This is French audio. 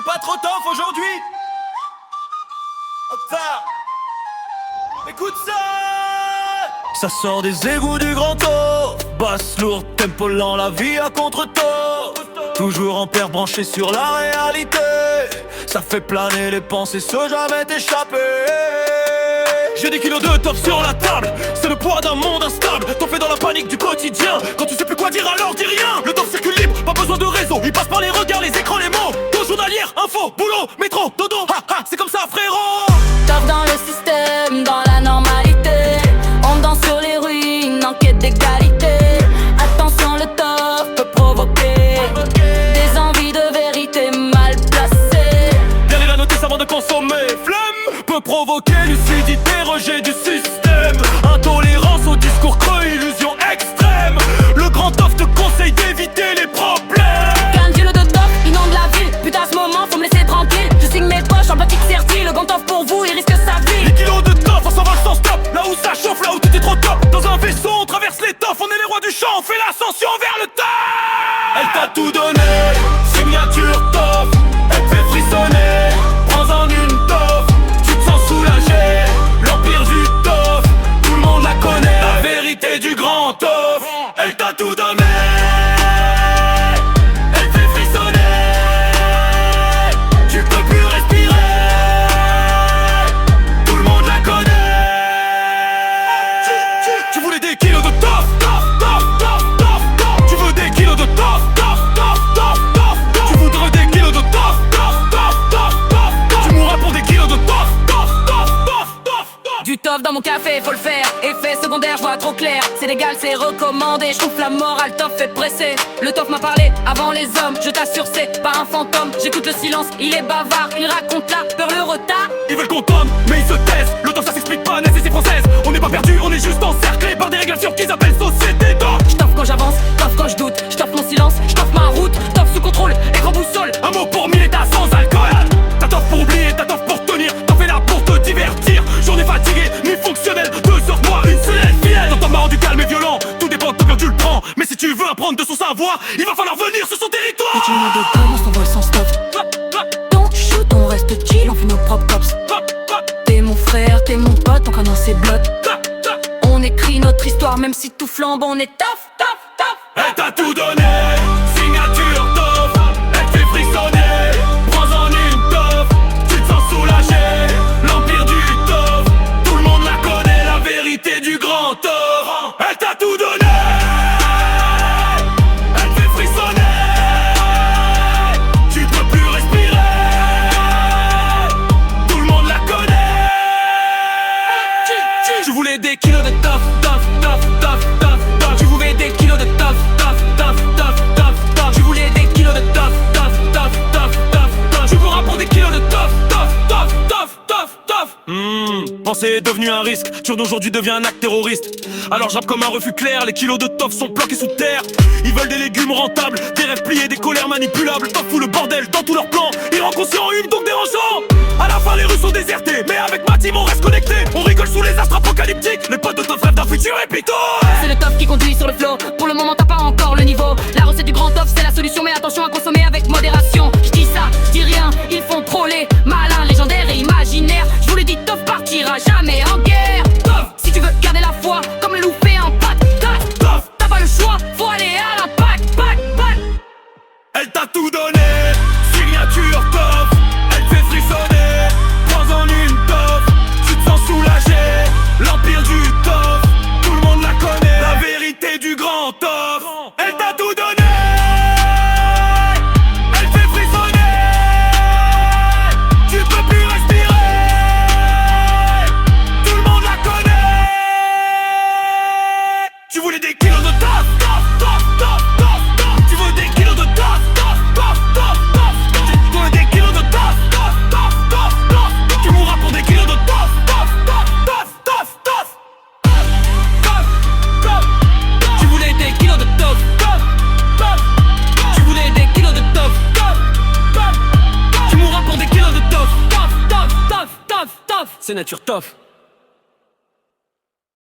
pas trop tough aujourd'hui? Écoute ça! Ça sort des égouts du grand eau. Basse lourde, tempo lent, la vie à contre-temps. Toujours en paire branché sur la réalité. Ça fait planer les pensées, ce jamais t'échapper. J'ai des kilos de top sur la table. C'est le poids d'un monde instable. T'en fais dans la panique du quotidien. Quand tu sais plus quoi dire alors dis rien. Le top circule libre, pas besoin de réseau. Il passe par les regards, les écrans, les mots. Taux journalière, info, boulot, métro, dodo. Ha ha, c'est comme ça frérot. Top dans le système, dans la normalité. On danse sur les ruines, en quête d'égalité. Attention, le top peut provoquer des envies de vérité mal placées. Bien les la notice avant de consommer. Flemme peut provoquer lucidité, rejet du système. Intolérance au discours creux, illusion extrême. Le grand top te conseille d'éviter les problèmes. Qu'un dieu de top inonde la ville. Putain, à ce moment, faut me laisser tranquille. Je signe mes poches en plastique serti. Le grand top pour vous, il risque sa vie. Les kilos de top, on s'envole sans stop. Là où ça chauffe, là où tout est trop top. Dans un vaisseau, on traverse l'étoffe. On est les rois du champ, on fait l'ascension vers le top. Elle t'a tout donné, signature top. Elle te fait frissonner, prends-en une toffe. Tu te sens soulagé, l'empire du top. Tout le monde la connaît, la vérité du grand top. Elle t'a tout donné. Elle te fait frissonner, tu peux plus respirer. Tout le monde la connaît. Tu voulais des kilos de top, top, top, top, top, top. Tu veux des kilos de top, top, top, top, top, top. Tu voudrais des kilos de top, top, top, top, top, top. Tu mourras pour des kilos de top, top, top, top, top, top. Du top dans mon café, faut le faire. Effet secondaire, je vois trop clair. C'est légal, c'est recommandé. Je trouve la morale, top fait presser. Le top m'a parlé avant les hommes. Je t'assure, c'est pas un fantôme. J'écoute le silence, il est bavard. Il raconte la peur, le retard. Ils veulent qu'on tombe, mais ils se taisent. Le top ça s'explique pas, nécessité française. On n'est pas perdu, on est juste encerclé par des règles absurdes qu'ils appellent société d'or. J't'offre quand j'avance, t'offre quand je doute. J't'offre mon silence, j't'offre ma route. T'offre sous contrôle, écran boussole. Un mot pour mille états sans alcool. T'as tort pour oublier, t'as tort pour tenir. T'en fais là pour te divertir. Journée fatiguée, nuit fonctionnelle. 2 heures de moi, une semaine fidèle. Ton temps m'a rendu calme et violent. Tout dépend de quand tu le prends. Mais si tu veux apprendre de son savoir, il va falloir venir sur son territoire. Et tu nous de comme on s'envole sans stop. Don't shoot, on reste chill, on fait nos propres cops. T'es mon frère, t'es mon pote, encore dans ses blocs. On écrit notre histoire, même si tout flambe, on est tough, tough, tough. Elle t'a tout donné, signature top. Elle te fait frissonner, prends-en une toffe. Tu te sens soulagé, l'empire du top. Tout le monde la connaît, la vérité du grand top. Elle t'a tout donné. Elle te fait frissonner, tu peux plus respirer. Tout le monde la connaît. Tu voulais des kilos de tof, tof, tof, tof, tof, tof. Tu voulais des kilos de tof, tof, tof, tof, tof, tof. Tu voulais des kilos de tof, tof, tof, tof, tof, tof. Tu voudras pour des kilos de tof, tof, tof, tof, tof, tof. Penser est devenu un risque, tuer d'aujourd'hui devient un acte terroriste. Alors j'rappe comme un refus clair, les kilos de tof sont bloqués sous terre. Ils veulent des légumes rentables, des rêves pliés, des colères manipulables. Tof fout le bordel dans tous leurs plans, ils rendent conscient une donc dérangeant. À la fin les rues sont désertées, mais avec ma team on reste connecté. On rigole sous les astres apocalyptiques, les potes de tof rêvent d'un futur épiteux. C'est le top qui conduit sur le flow. Pour le moment t'as pas encore le niveau. La recette du grand top c'est la solution, mais attention à consommer avec modération. J'dis ça, j'dis rien, ils font trop les malins, légendaires et imaginaires. J'vous le dis, top partira jamais en guerre. Top, si tu veux garder la foi, comme le loup fait un pat. Top, t'as pas le choix, faut aller à l'impact. Pack, pack. Elle t'a tout donné, signature top. Elle te fait frissonner, prends-en une toffe. Tu te sens soulagé, l'empire du top. Tout le monde la connaît, la vérité du grand top. Elle t'a tout donné. Elle te fait frissonner, tu peux plus respirer. Tout le monde la connaît. Tu voulais des kilos de top, top, top, top, top, top. Tu veux des kilos de top, top, top, top, top, top. Tu veux des kilos de top, top, top, top, top, top. Tu mourras pour des kilos de top, top, top, top, top, top. Top, top. Tu voulais des kilos de top, top, top. Tu voulais des kilos de top, top, top. Tu mourras pour des kilos de top, top, top, top, top, top. C'est nature top.